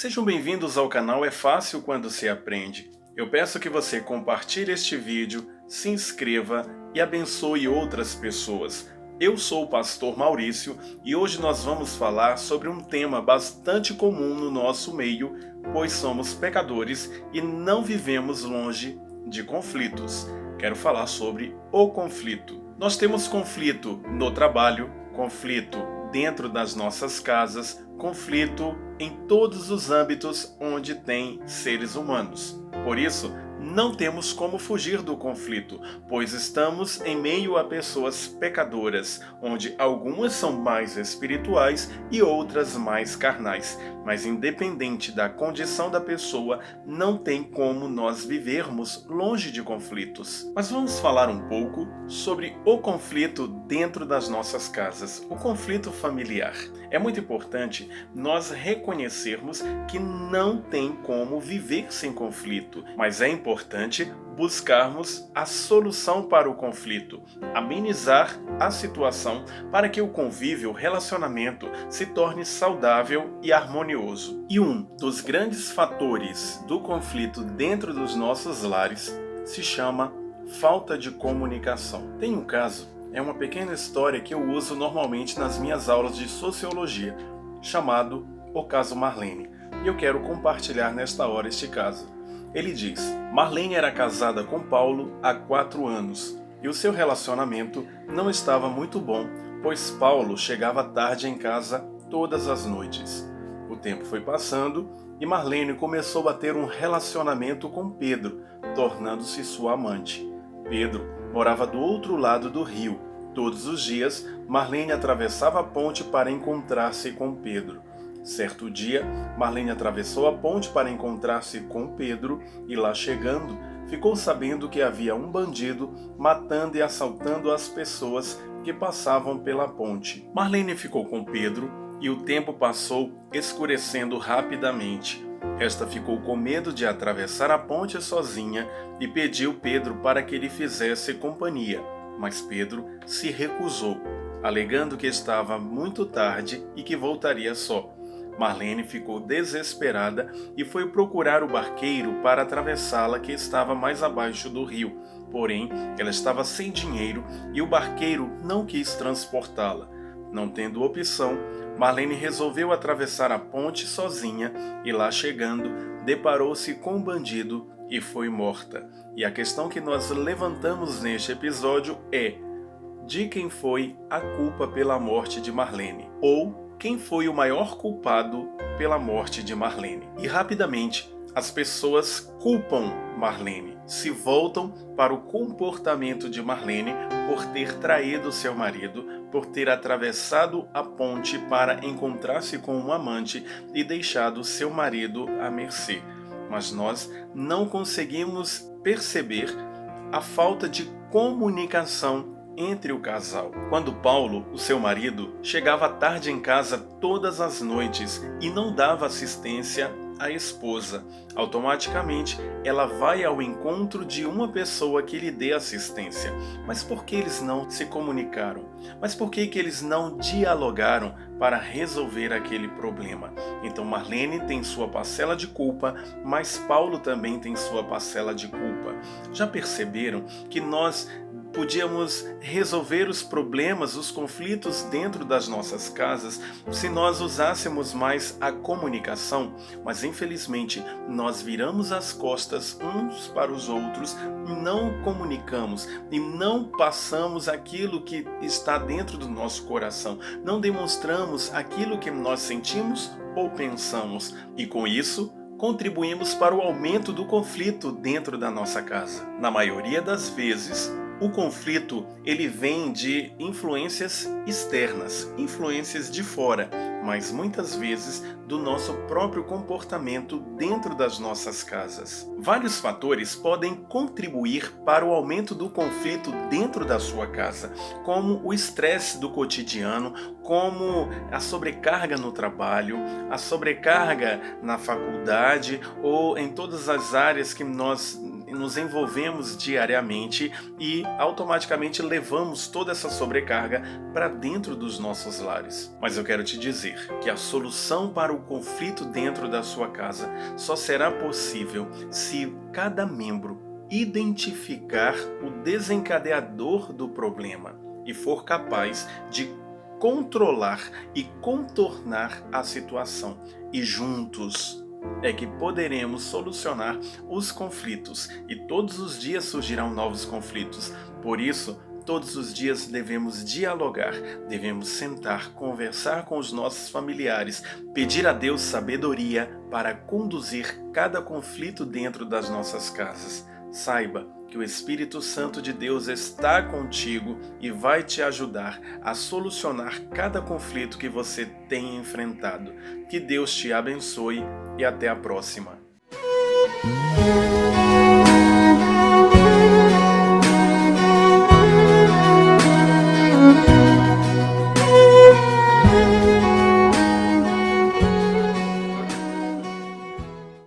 Sejam bem-vindos ao canal É Fácil Quando Se Aprende. Eu peço que você compartilhe este vídeo, se inscreva e abençoe outras pessoas. Eu sou o pastor Maurício e hoje nós vamos falar sobre um tema bastante comum no nosso meio, pois somos pecadores e não vivemos longe de conflitos. Quero falar sobre o conflito. Nós temos conflito no trabalho, conflito dentro das nossas casas, conflito em todos os âmbitos onde tem seres humanos. Por isso, não temos como fugir do conflito, pois estamos em meio a pessoas pecadoras, onde algumas são mais espirituais e outras mais carnais. Mas independente da condição da pessoa, não tem como nós vivermos longe de conflitos. Mas vamos falar um pouco sobre o conflito dentro das nossas casas, o conflito familiar. É muito importante nós reconhecermos que não tem como viver sem conflito, mas é importante buscarmos a solução para o conflito, amenizar a situação para que o convívio, o relacionamento se torne saudável e harmonioso. E um dos grandes fatores do conflito dentro dos nossos lares se chama falta de comunicação. Tem um caso, é uma pequena história que eu uso normalmente nas minhas aulas de sociologia, chamado O Caso Marlene. E eu quero compartilhar nesta hora este caso. Ele diz: Marlene era casada com Paulo há 4 anos e o seu relacionamento não estava muito bom, pois Paulo chegava tarde em casa todas as noites. O tempo foi passando e Marlene começou a ter um relacionamento com Pedro, tornando-se sua amante. Pedro morava do outro lado do rio. Todos os dias, Marlene atravessava a ponte para encontrar-se com Pedro. Certo dia, Marlene atravessou a ponte para encontrar-se com Pedro e, lá chegando, ficou sabendo que havia um bandido matando e assaltando as pessoas que passavam pela ponte. Marlene ficou com Pedro e o tempo passou escurecendo rapidamente. Esta ficou com medo de atravessar a ponte sozinha e pediu Pedro para que lhe fizesse companhia, mas Pedro se recusou, alegando que estava muito tarde e que voltaria só. Marlene ficou desesperada e foi procurar o barqueiro para atravessá-la, que estava mais abaixo do rio. Porém, ela estava sem dinheiro e o barqueiro não quis transportá-la. Não tendo opção, Marlene resolveu atravessar a ponte sozinha e, lá chegando, deparou-se com um bandido e foi morta. E a questão que nós levantamos neste episódio é: de quem foi a culpa pela morte de Marlene? Ou quem foi o maior culpado pela morte de Marlene? E rapidamente, as pessoas culpam Marlene, se voltam para o comportamento de Marlene por ter traído seu marido, por ter atravessado a ponte para encontrar-se com um amante e deixado seu marido à mercê. Mas nós não conseguimos perceber a falta de comunicação entre o casal. Quando Paulo, o seu marido, chegava tarde em casa todas as noites e não dava assistência à esposa, automaticamente ela vai ao encontro de uma pessoa que lhe dê assistência. Mas por que eles não se comunicaram? Mas por que eles não dialogaram para resolver aquele problema? Então Marlene tem sua parcela de culpa, mas Paulo também tem sua parcela de culpa. Já perceberam que nós podíamos resolver os problemas, os conflitos dentro das nossas casas se nós usássemos mais a comunicação? Mas infelizmente nós viramos as costas uns para os outros, não comunicamos e não passamos aquilo que está dentro do nosso coração, não demonstramos aquilo que nós sentimos ou pensamos, e com isso contribuímos para o aumento do conflito dentro da nossa casa. Na maioria das vezes, o conflito ele vem de influências externas, influências de fora, mas muitas vezes do nosso próprio comportamento dentro das nossas casas. Vários fatores podem contribuir para o aumento do conflito dentro da sua casa, como o estresse do cotidiano, como a sobrecarga no trabalho, a sobrecarga na faculdade ou em todas as áreas que nós nos envolvemos diariamente e automaticamente levamos toda essa sobrecarga para dentro dos nossos lares. Mas eu quero te dizer que a solução para o conflito dentro da sua casa só será possível se cada membro identificar o desencadeador do problema e for capaz de controlar e contornar a situação. E juntos é que poderemos solucionar os conflitos. E todos os dias surgirão novos conflitos. Por isso, todos os dias devemos dialogar, devemos sentar, conversar com os nossos familiares, pedir a Deus sabedoria para conduzir cada conflito dentro das nossas casas. Saiba que o Espírito Santo de Deus está contigo e vai te ajudar a solucionar cada conflito que você tem enfrentado. Que Deus te abençoe e até a próxima.